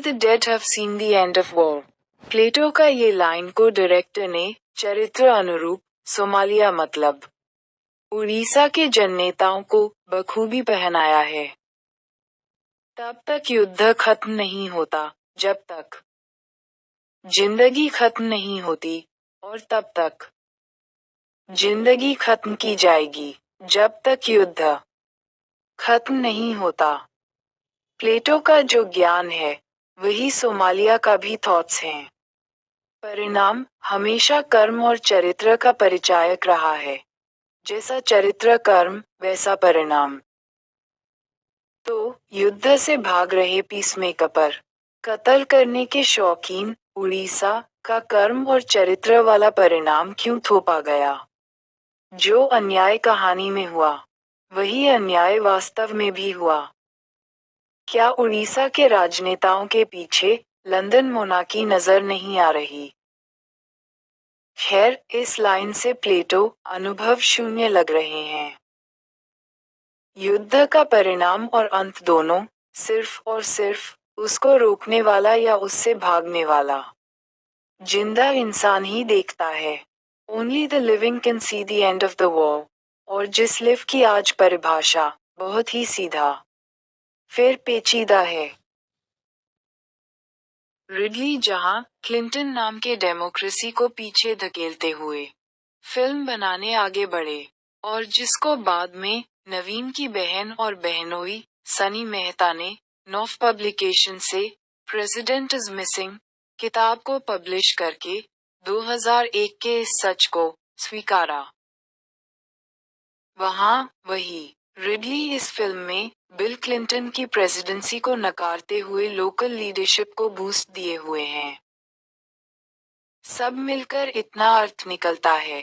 the dead have seen the end of war. प्लेटो का ये line को डायरेक्टर ने चरित्र अनुरूप सोमालिया मतलब उड़ीसा के जननेताओं को बखूबी पहनाया है। तब तक युद्ध खत्म नहीं होता जब तक जिंदगी खत्म नहीं होती, और तब तक जिंदगी खत्म की जाएगी जब तक युद्ध खत्म नहीं होता। प्लेटो का जो ज्ञान है वही सोमालिया का भी थॉट्स हैं। परिणाम हमेशा कर्म और चरित्र का परिचायक रहा है। जैसा चरित्र कर्म वैसा परिणाम। तो युद्ध से भाग रहे पीसमेकर कत्ल करने के शौकीन उड़ीसा का कर्म और चरित्र वाला परिणाम क्यों थोपा गया? जो अन्याय कहानी में हुआ वही अन्याय वास्तव में भी हुआ। क्या उड़ीसा के राजनेताओं के पीछे लंदन मोनार्की नजर नहीं आ रही? खैर, इस लाइन से प्लेटो अनुभव शून्य लग रहे हैं। युद्ध का परिणाम और अंत दोनों सिर्फ और सिर्फ उसको रोकने वाला या उससे भागने वाला जिंदा इंसान ही देखता है। Only the living can see the end of the war. और जिस लिव की आज परिभाषा बहुत ही सीधा फिर पेचीदा है। रिडली जहां क्लिंटन नाम के डेमोक्रेसी को पीछे धकेलते हुए फिल्म बनाने आगे बढ़े, और जिसको बाद में नवीन की बहन और बहनोई सनी मेहता ने नॉफ पब्लिकेशन से प्रेसिडेंट इज मिसिंग किताब को पब्लिश करके 2001 के इस सच को स्वीकारा। वहाँ वही रिडली इस फिल्म में बिल क्लिंटन की प्रेसिडेंसी को नकारते हुए लोकल लीडरशिप को बूस्ट दिए हुए हैं। सब मिलकर इतना अर्थ निकलता है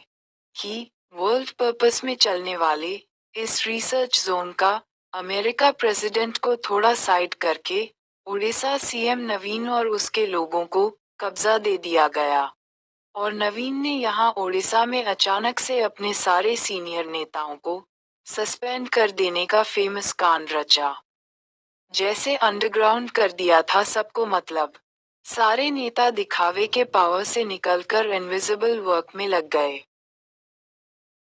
कि वर्ल्ड पर्पस में चलने वाले इस रिसर्च जोन का अमेरिका प्रेसिडेंट को थोड़ा साइड करके उड़ीसा सीएम नवीन और उसके लोगों को कब्जा दे दिया गया, और नवीन ने यहाँ उड़ीसा में अचानक से अपने सारे सीनियर नेताओं को सस्पेंड कर देने का फेमस कांड रचा। जैसे अंडरग्राउंड कर दिया था सबको, मतलब सारे नेता दिखावे के पावर से निकलकर इनविजिबल वर्क में लग गए।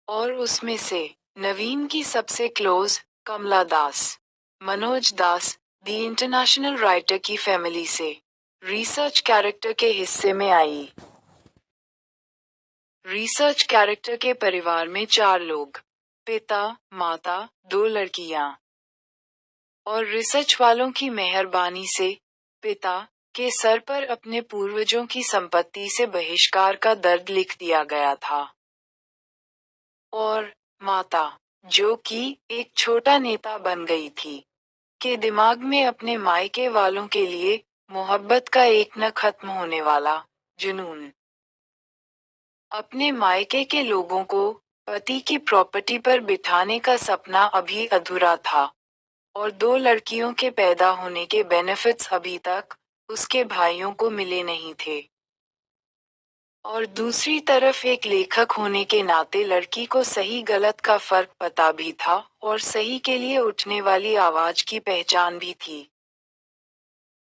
और उसमें से नवीन की सबसे close Kamala Das, Manoj Das the international writer की फैमिली से रिसर्च कैरेक्टर के हिस्से में आई। रिसर्च कैरेक्टर के परिवार में 4 लोग, पिता, माता, 2 लड़कियां। और रिसर्च वालों की मेहरबानी से पिता के सर पर अपने पूर्वजों की संपत्ति से बहिष्कार का दर्द लिख दिया गया था। और माता, जो कि एक छोटा नेता बन गई थी, के दिमाग में अपने मायके वालों के लिए मोहब्बत का एक न खत्म होने वाला जुनून। अपने मायके के लोगों को पति की प्रॉपर्टी पर बिठाने का सपना अभी अधूरा था, और 2 लड़कियों के पैदा होने के बेनिफिट्स अभी तक उसके भाइयों को मिले नहीं थे। और दूसरी तरफ एक लेखक होने के नाते लड़की को सही गलत का फर्क पता भी था, और सही के लिए उठने वाली आवाज की पहचान भी थी,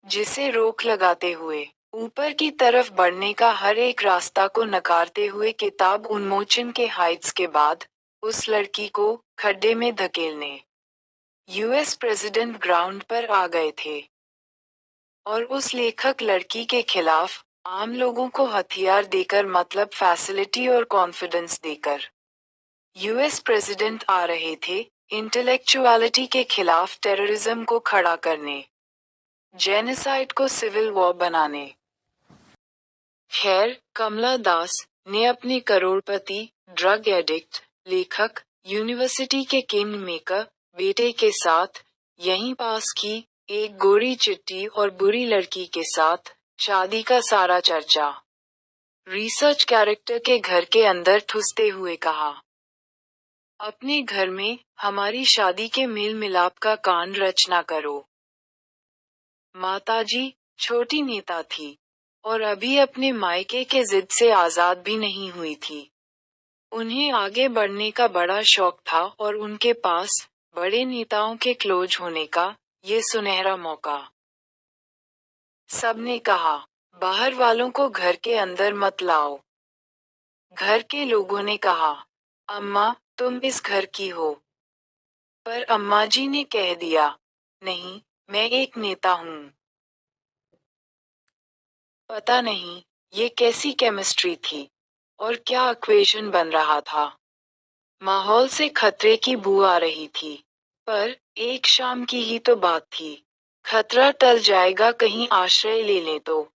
जिसे रोक लगाते हुए ऊपर की तरफ बढ़ने का हर एक रास्ता को नकारते हुए किताब उन्मोचन के हाइट्स के बाद उस लड़की को खड्डे में धकेलने यूएस प्रेसिडेंट ग्राउंड पर आ गए थे। और उस लेखक लड़की के खिलाफ आम लोगों को हथियार देकर, मतलब फैसिलिटी और कॉन्फिडेंस देकर, यूएस प्रेसिडेंट आ रहे थे इंटेलेक्चुअलिटी के खिलाफ टेररिज्म को खड़ा करने, जेनोसाइड को सिविल वॉर बनाने। खैर, कमला दास ने अपने करोड़पति, ड्रग एडिक्ट, लेखक, यूनिवर्सिटी के किंग मेकर बेटे के साथ यहीं पास की एक गोरी चिट्टी और बुरी लड़की के साथ शादी का सारा चर्चा रिसर्च कैरेक्टर के घर के अंदर ठुसते हुए कहा, अपने घर में हमारी शादी के मेल मिलाप का कांड रचना करो। माताजी छोटी नेता थी, और अभी अपने मायके के जिद से आजाद भी नहीं हुई थी। उन्हें आगे बढ़ने का बड़ा शौक था, और उनके पास बड़े नेताओं के क्लोज होने का ये सुनहरा मौका सबने कहा, बाहर वालों को घर के अंदर मत लाओ। घर के लोगों ने कहा, अम्मा, तुम इस घर की हो। पर अम्मा जी ने कह दिया, नहीं, मैं एक नेता हूँ। पता नहीं, ये कैसी केमिस्ट्री थी, और क्या इक्वेशन बन रहा था। माहौल से खतरे की बू आ रही थी। पर एक शाम की ही तो बात थी। खतरा टल जाएगा कहीं आश्रय ले लें तो।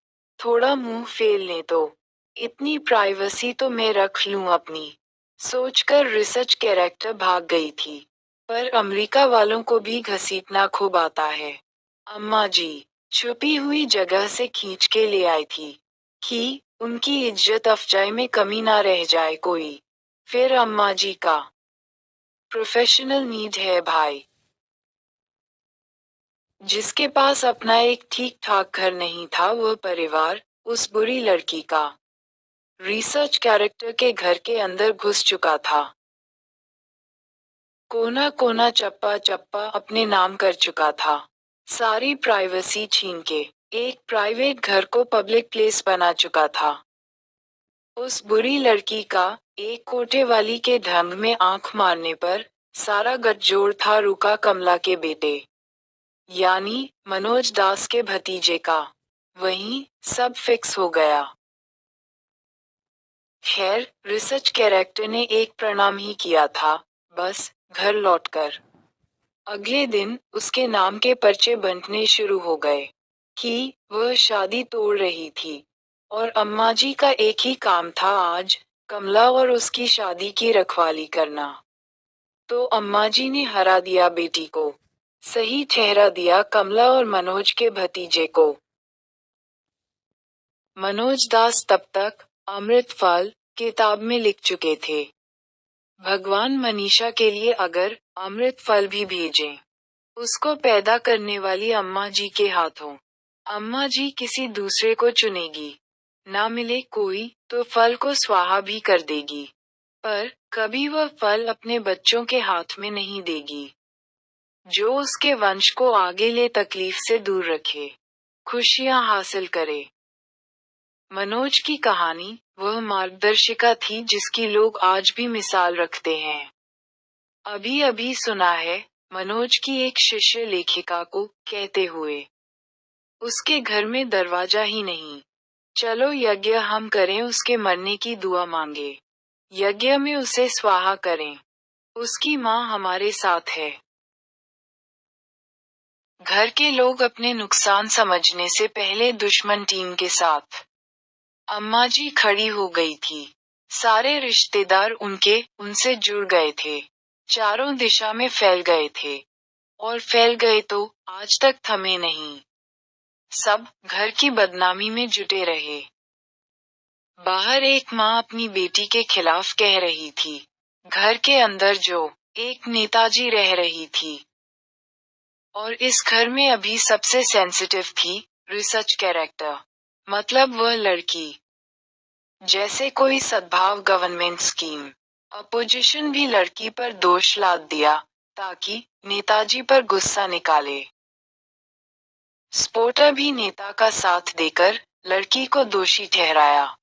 थोड़ा मुंह फेर लें तो। इतनी प्राइवेसी तो मैं रख लूं अपनी। सोचकर रिसर्च कैरेक्टर भाग गई थी। पर अमेरिका वालों को भी घसीटना खूब आता है। अम्मा जी छुपी हुई जगह से खींच के ले आई थी कि उनकी इज्जत अफजाई में कमी ना रह जाए कोई। फिर अम्मा जी का प्रोफेशनल नीड है भाई। जिसके पास अपना एक ठीक ठाक घर नहीं था वह परिवार, उस बुरी लड़की का रिसर्च कैरेक्टर के घर के अंदर घुस चुका था। कोना कोना चप्पा चप्पा अपने नाम कर चुका था। सारी प्राइवेसी छीन के एक प्राइवेट घर को पब्लिक प्लेस बना चुका था। उस बुरी लड़की का एक कोठे वाली के ढंग में आंख मारने पर सारा गठजोड़ था रुका कमला के बेटे, यानी मनोज दास के भतीजे का। वहीं सब फिक्स हो गया। खैर, रिसर्च कैरेक्टर ने एक प्रणाम ही किया था, बस घर लौटकर। अगले दिन उसके नाम के पर्चे बंटने शुरू हो गए कि वह शादी तोड़ रही थी। और अम्मा जी का एक ही काम था आज, कमला और उसकी शादी की रखवाली करना। तो अम्मा जी ने हरा दिया बेटी को, सही ठहरा दिया कमला और मनोज के भतीजे को। मनोज दास तब तक अमृत फल किताब में लिख चुके थे, भगवान मनीषा के लिए अगर अमृत फल भी भेजें, उसको पैदा करने वाली अम्मा जी के हाथों। अम्मा जी किसी दूसरे को चुनेगी, ना मिले कोई तो फल को स्वाहा भी कर देगी। पर कभी वह फल अपने बच्चों के हाथ में नहीं देगी, जो उसके वंश को आगे ले तकलीफ से दूर रखे, खुशियां हासिल करे। मनोज की कहानी वह मार्गदर्शिका थी जिसकी लोग आज भी मिसाल रखते हैं। अभी अभी सुना है मनोज की एक शिष्य लेखिका को कहते हुए, उसके घर में दरवाजा ही नहीं, चलो यज्ञ हम करें, उसके मरने की दुआ मांगे, यज्ञ में उसे स्वाहा करें, उसकी माँ हमारे साथ है। घर के लोग अपने नुकसान समझने से पहले दुश्मन टीम के साथ। अम्मा जी खड़ी हो गई थी। सारे रिश्तेदार उनसे जुड़ गए थे। चारों दिशा में फैल गए थे। और फैल गए तो आज तक थमे नहीं। सब घर की बदनामी में जुटे रहे। बाहर एक माँ अपनी बेटी के खिलाफ कह रही थी। घर के अंदर जो एक नेताजी रह रही थी। और इस घर में अभी सबसे सेंसिटिव थी रिसर्च कैरेक्टर, मतलब वह लड़की। जैसे कोई सद्भाव गवर्नमेंट स्कीम। अपोजिशन भी लड़की पर दोष लाद दिया, ताकि नेताजी पर गुस्सा निकाले। सपोर्टर भी नेता का साथ देकर लड़की को दोषी ठहराया।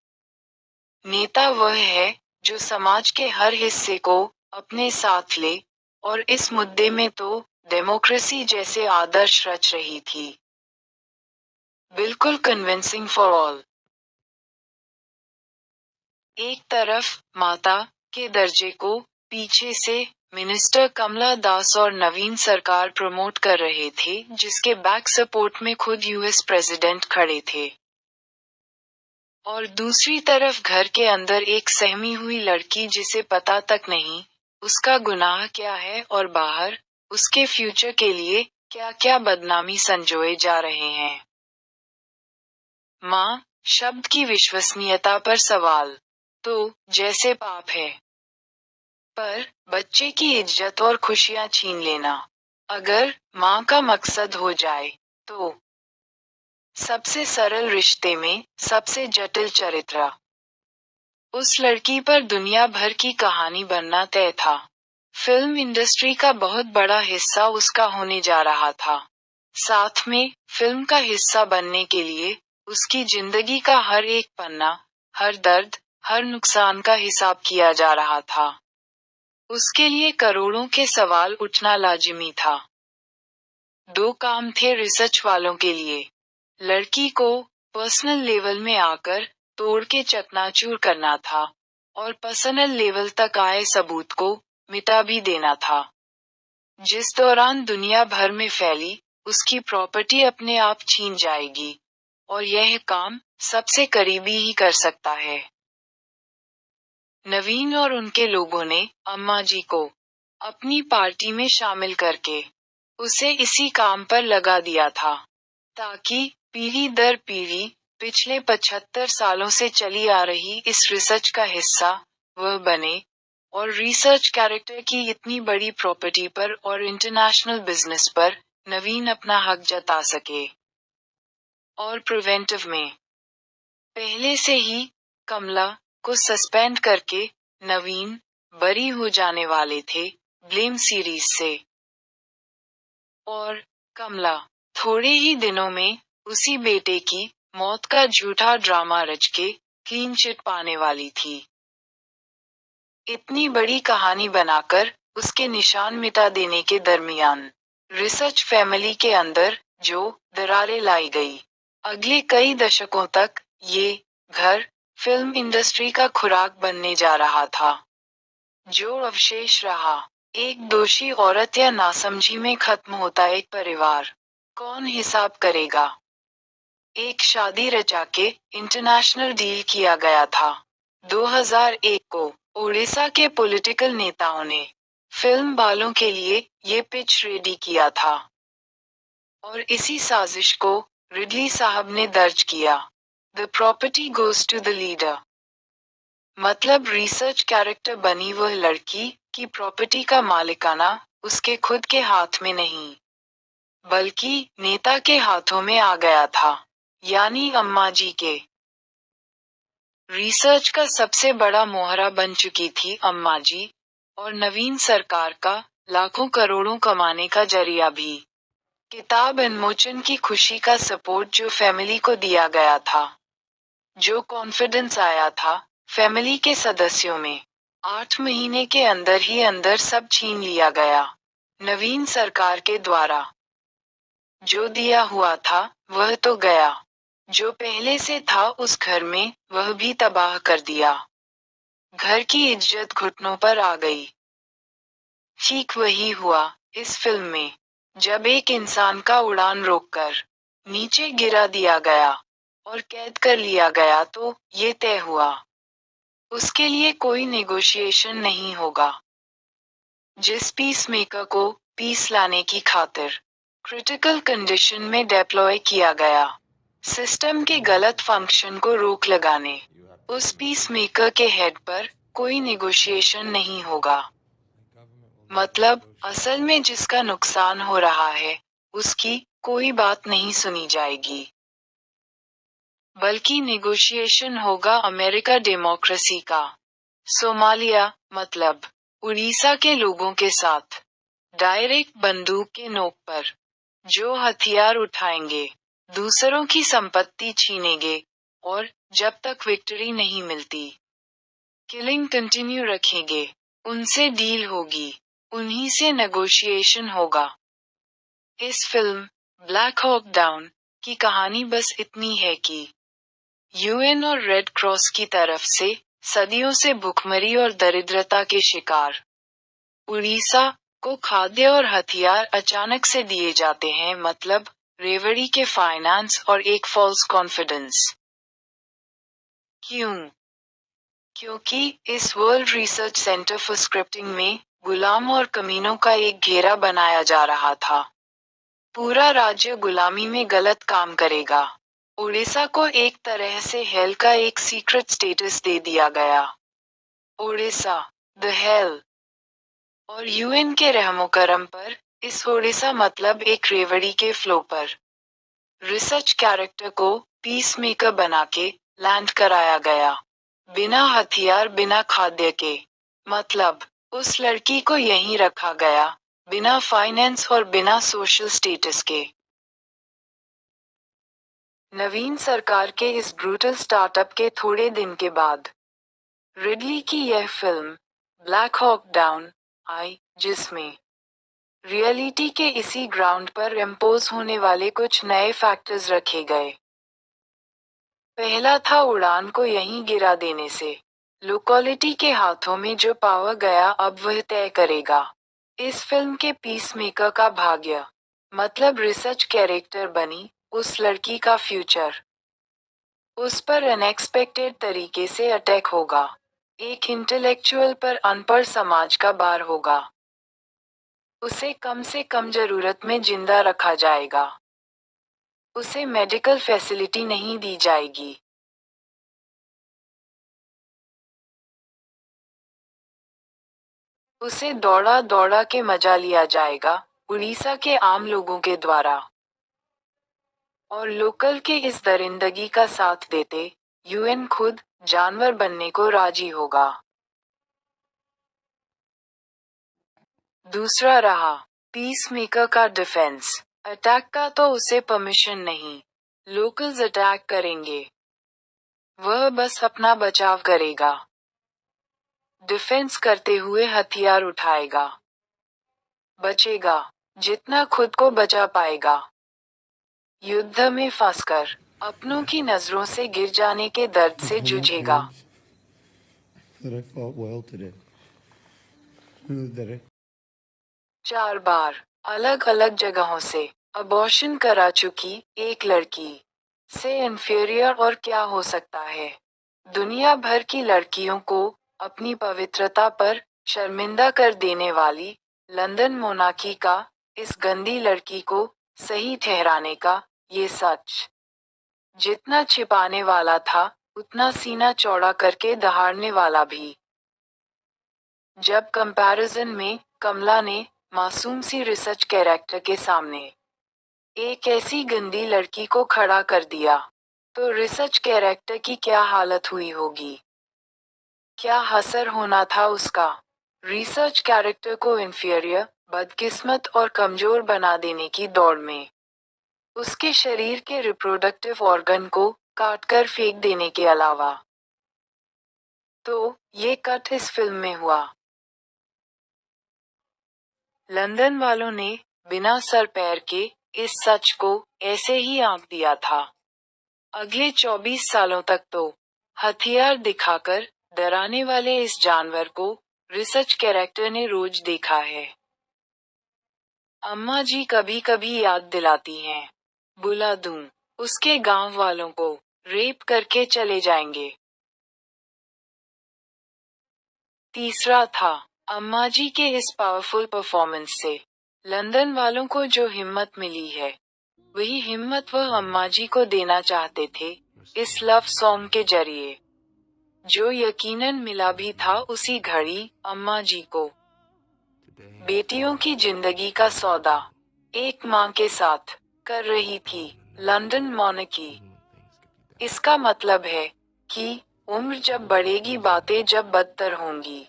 नेता वह है जो समाज के हर हिस्से को अपने साथ ले, और इस मुद्दे में तो डेमोक्रेसी जैसे आदर्श रच रही थी। बिल्कुल कन्विंसिंग फॉर ऑल। एक तरफ माता के दर्जे को पीछे से मिनिस्टर कमला दास और नवीन सरकार प्रमोट कर रहे थे, जिसके बैक सपोर्ट में खुद यूएस प्रेसिडेंट खड़े थे। और दूसरी तरफ घर के अंदर एक सहमी हुई लड़की जिसे पता तक नहीं उसका गुनाह क्या है, और बाहर उसके फ्यूचर के लिए क्या क्या बदनामी संजोए जा रहे हैं। माँ शब्द की विश्वसनीयता पर सवाल। तो जैसे पाप है, पर बच्चे की इज्जत और खुशियां छीन लेना अगर माँ का मकसद हो जाए तो सबसे सरल रिश्ते में सबसे जटिल चरित्र। उस लड़की पर दुनिया भर की कहानी बनना तय था। फिल्म इंडस्ट्री का बहुत बड़ा हिस्सा उसका होने जा रहा था। साथ में फिल्म का हिस्सा बनने के लिए उसकी जिंदगी का हर एक पन्ना, हर दर्द, हर नुकसान का हिसाब किया जा रहा था। उसके लिए करोड़ों के सवाल उठना लाजिमी था। दो काम थे रिसर्च वालों के लिए। लड़की को पर्सनल लेवल में आकर तोड़ के चकनाचूर करना था और पर्सनल लेवल तक आए सबूत को मिटा भी देना था। जिस दौरान दुनिया भर में फैली उसकी प्रॉपर्टी अपने आप छीन जाएगी और यह काम सबसे करीबी ही कर सकता है। नवीन और उनके लोगों ने अम्मा जी को अपनी पार्टी में शामिल करके उसे इसी काम पर लगा दिया था, ताकि पीढ़ी दर पीढ़ी पिछले 75 सालों से चली आ रही इस रिसर्च का हिस्सा वह बने और रिसर्च कैरेक्टर की इतनी बड़ी प्रॉपर्टी पर और इंटरनेशनल बिजनेस पर नवीन अपना हक जता सके। और प्रिवेंटिव में पहले से ही कमला को सस्पेंड करके नवीन बरी हो जाने वाले थे ब्लेम सीरीज से। और कमला थोड़े ही दिनों में उसी बेटे की मौत का झूठा ड्रामा रच के क्लीन चिट पाने वाली थी। इतनी बड़ी कहानी बनाकर उसके निशान मिटा देने के दरमियान रिसर्च फैमिली के अंदर जो दरारें लाई गई, अगले कई दशकों तक ये घर फिल्म इंडस्ट्री का खुराक बनने जा रहा था। जो अवशेष रहा, एक दोषी औरत या नासमझी में खत्म होता एक परिवार, कौन हिसाब करेगा? एक शादी रचा के इंटरनेशनल डील किया गया था। 2001 को ओडिशा के पॉलिटिकल नेताओं ने फिल्म वालों के लिए ये पिच रेडी किया था और इसी साजिश को रिडली साहब ने दर्ज किया। The property goes to the leader. मतलब रिसर्च कैरेक्टर बनी वह लड़की की प्रॉपर्टी का मालिकाना उसके खुद के हाथ में नहीं, बल्कि नेता के हाथों में आ गया था, यानी अम्मा जी के। रिसर्च का सबसे बड़ा मोहरा बन चुकी थी अम्मा जी, और नवीन सरकार का लाखों करोड़ों कमाने का जरिया भी। किताब उन्मोचन की खुशी का सपोर्ट जो फैमिली को दिया गया था, जो कॉन्फिडेंस आया था फैमिली के सदस्यों में, 8 महीने के अंदर ही अंदर सब छीन लिया गया नवीन सरकार के द्वारा। जो दिया हुआ था वह तो गया, जो पहले से था उस घर में वह भी तबाह कर दिया। घर की इज्जत घुटनों पर आ गई। ठीक वही हुआ इस फिल्म में, जब एक इंसान का उड़ान रोककर नीचे गिरा दिया गया और कैद कर लिया गया तो ये तय हुआ उसके लिए कोई नेगोशिएशन नहीं होगा। जिस पीस मेकर को पीस लाने की खातिर क्रिटिकल कंडीशन में डिप्लॉय किया गया, सिस्टम के गलत फंक्शन को रोक लगाने, उस पीस मेकर के हेड पर कोई नेगोशिएशन नहीं होगा। मतलब असल में जिसका नुकसान हो रहा है उसकी कोई बात नहीं सुनी जाएगी, बल्कि नेगोशिएशन होगा अमेरिका डेमोक्रेसी का। सोमालिया मतलब उड़ीसा के लोगों के साथ डायरेक्ट बंदूक के नोक पर, जो हथियार उठाएंगे, दूसरों की संपत्ति छीनेंगे और जब तक विक्ट्री नहीं मिलती किलिंग कंटिन्यू रखेंगे। उनसे डील होगी, उन्हीं से नेगोशिएशन होगा। इस फिल्म ब्लैक हॉक डाउन की कहानी बस इतनी है कि यूएन और रेड क्रॉस की तरफ से सदियों से भुखमरी और दरिद्रता के शिकार उड़ीसा को खाद्य और हथियार अचानक से दिए जाते हैं, मतलब रेवड़ी के फाइनेंस और एक फॉल्स कॉन्फिडेंस। क्यों? क्योंकि इस world research centre for scripting में गुलाम और कमीनों का एक घेरा बनाया जा रहा था। पूरा राज्य गुलामी में गलत काम करेगा। ओडिशा को एक तरह से हेल का एक सीक्रेट स्टेटस दे दिया गया। Odisha the hell. और यूएन के रहमो करम पर इस ओडिशा मतलब एक रेवड़ी के फ्लो पर रिसर्च कैरेक्टर को पीस मेकर बना के लैंड कराया गया, बिना हथियार बिना खाद्य के। मतलब उस लड़की को यहीं रखा गया, बिना फाइनेंस और बिना सोशल स्टेटस के। नवीन सरकार के इस ब्रूटल स्टार्टअप के थोड़े दिन के बाद रिडली की यह film Black Hawk down I, जिसमें रियलिटी के इसी ग्राउंड पर इम्पोज होने वाले कुछ नए फैक्टर्स रखे गए। पहला था उड़ान को यहीं गिरा देने से। लोकेलिटी के हाथों में जो पावर गया अब वह तय करेगा इस फिल्म के पीसमेकर का भाग्य। मतलब रिसर्च कैरेक्टर बनी उस लड़की का फ्यूचर उस पर अनएक्सपेक्टेड तरीके से अटैक होगा। एक इंटेलेक्चुअल पर अनपढ़ समाज का बार होगा। उसे कम से कम जरूरत में जिंदा रखा जाएगा। उसे मेडिकल फैसिलिटी नहीं दी जाएगी। उसे दौड़ा दौड़ा के मजा लिया जाएगा उड़ीसा के आम लोगों के द्वारा। और लोकल के इस दरिंदगी का साथ देते यूएन खुद जानवर बनने को राजी होगा। दूसरा रहा पीसमेकर का डिफेंस। अटैक का तो उसे परमिशन नहीं, लोकल्स अटैक करेंगे। वह बस अपना बचाव करेगा। डिफेंस करते हुए हथियार उठाएगा। बचेगा जितना खुद को बचा पाएगा। युद्ध में फंसकर अपनों की नजरों से गिर जाने के दर्द से जूझेगा। that I fought well today. That I 4 बार अलग अलग जगहों से अबॉर्शन करा चुकी एक लड़की से इन्फीरियर और क्या हो सकता है। दुनिया भर की लड़कियों को अपनी पवित्रता पर शर्मिंदा कर देने वाली लंदन मोनार्की का इस गंदी लड़की को सही ठहराने का ये सच जितना छिपाने वाला था उतना सीना चौड़ा करके दहाड़ने वाला भी। जब कंपैरिजन में कमला ने मासूम सी रिसर्च कैरेक्टर के सामने एक ऐसी गंदी लड़की को खड़ा कर दिया तो रिसर्च कैरेक्टर की क्या हालत हुई होगी। क्या हसर होना था उसका। रिसर्च कैरेक्टर को इन्फीरियर, बदकिस्मत और कमजोर बना देने की दौड़ में उसके शरीर के रिप्रोडक्टिव ऑर्गन को काटकर फेंक देने के अलावा। तो ये कट इस फिल्म में हुआ। लंदन वालों ने बिना सर पैर के इस सच को ऐसे ही आंक दिया था। अगले 24 सालों तक तो हथियार दिखाकर डराने वाले इस जानवर को रिसर्च कैरेक्टर ने रोज देखा है। अम्मा जी कभी कभी याद दिलाती हैं, बुला दूं, उसके गांव वालों को रेप करके चले जाएंगे। तीसरा था अम्मा जी के इस पावरफुल परफॉर्मेंस से लंदन वालों को जो हिम्मत मिली है वही हिम्मत वह अम्मा जी को देना चाहते थे इस लव सॉन्ग के जरिए, जो यकीनन मिला भी था उसी घड़ी अम्मा जी को। बेटियों की जिंदगी का सौदा एक मां के साथ कर रही थी लंदन मोनार्की। इसका मतलब है कि उम्र जब बढ़ेगी बातें जब बदतर होंगी।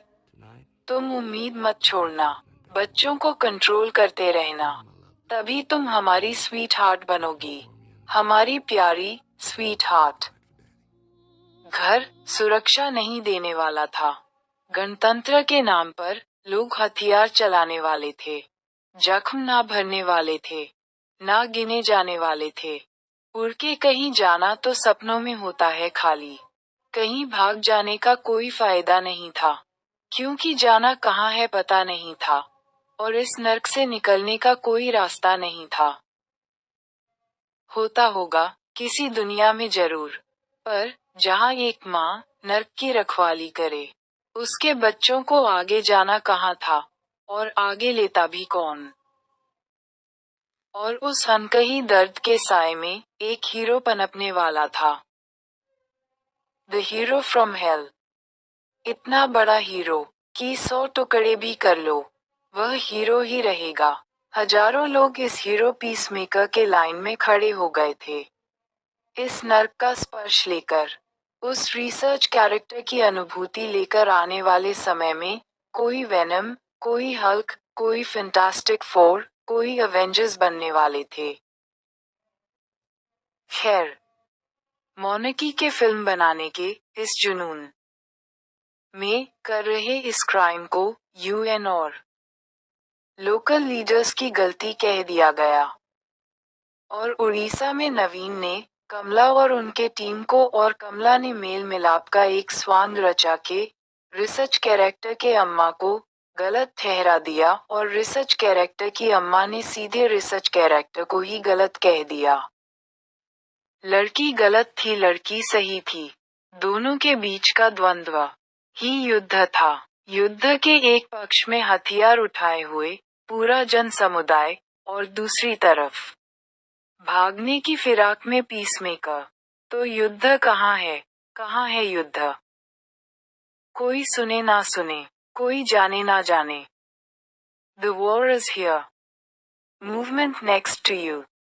तुम उम्मीद मत छोड़ना, बच्चों को कंट्रोल करते रहना, तभी तुम हमारी स्वीट हार्ट बनोगी, हमारी प्यारी स्वीट हार्ट। घर सुरक्षा नहीं देने वाला था। गणतंत्र के नाम पर लोग हथियार चलाने वाले थे। जख्म ना भरने वाले थे, ना गिने जाने वाले थे। उड़ के कहीं जाना तो सपनों में होता है खाली। कहीं भाग जाने का कोई फायदा नहीं था, क्योंकि जाना कहाँ है पता नहीं था, और इस नर्क से निकलने का कोई रास्ता नहीं था। होता होगा किसी दुनिया में जरूर, पर जहाँ एक माँ नर्क की रखवाली करे, उसके बच्चों को आगे जाना कहाँ था, और आगे लेता भी कौन। और उस अनकही दर्द के साए में एक हीरो पनपने वाला था। The hero from hello. इतना बड़ा हीरो कि 100 टुकड़े भी कर लो, वह हीरो ही रहेगा। हजारों लोग इस हीरो पीसमेकर के लाइन में खड़े हो गए थे, इस नर्क का स्पर्श लेकर, उस रिसर्च कैरेक्टर की अनुभूति लेकर। आने वाले समय में कोई वेनम, कोई हल्क, कोई फैंटास्टिक फोर, कोई अवेंजर्स बनने वाले थे। खैर, मॉनकी के फिल्म बनाने के इस जुनून में कर रहे इस क्राइम को यूएन और लोकल लीडर्स की गलती कह दिया गया। और उड़ीसा में नवीन ने कमला और उनके टीम को और कमला ने मेल मिलाप का एक स्वांग रचा के रिसर्च कैरेक्टर के अम्मा को गलत ठहरा दिया और रिसर्च कैरेक्टर की अम्मा ने सीधे रिसर्च कैरेक्टर को ही गलत कह दिया। लड़की गलत थी, लड़की सही थी। दोनों के बीच का द्वंद्व ही युद्ध था। युद्ध के एक पक्ष में हथियार उठाए हुए पूरा जन समुदाय और दूसरी तरफ भागने की फिराक में पीसमेकर। तो युद्ध कहाँ है? कहाँ है युद्ध? कोई सुने ना सुने, कोई जाने ना जाने। The war is here. Movement next to you.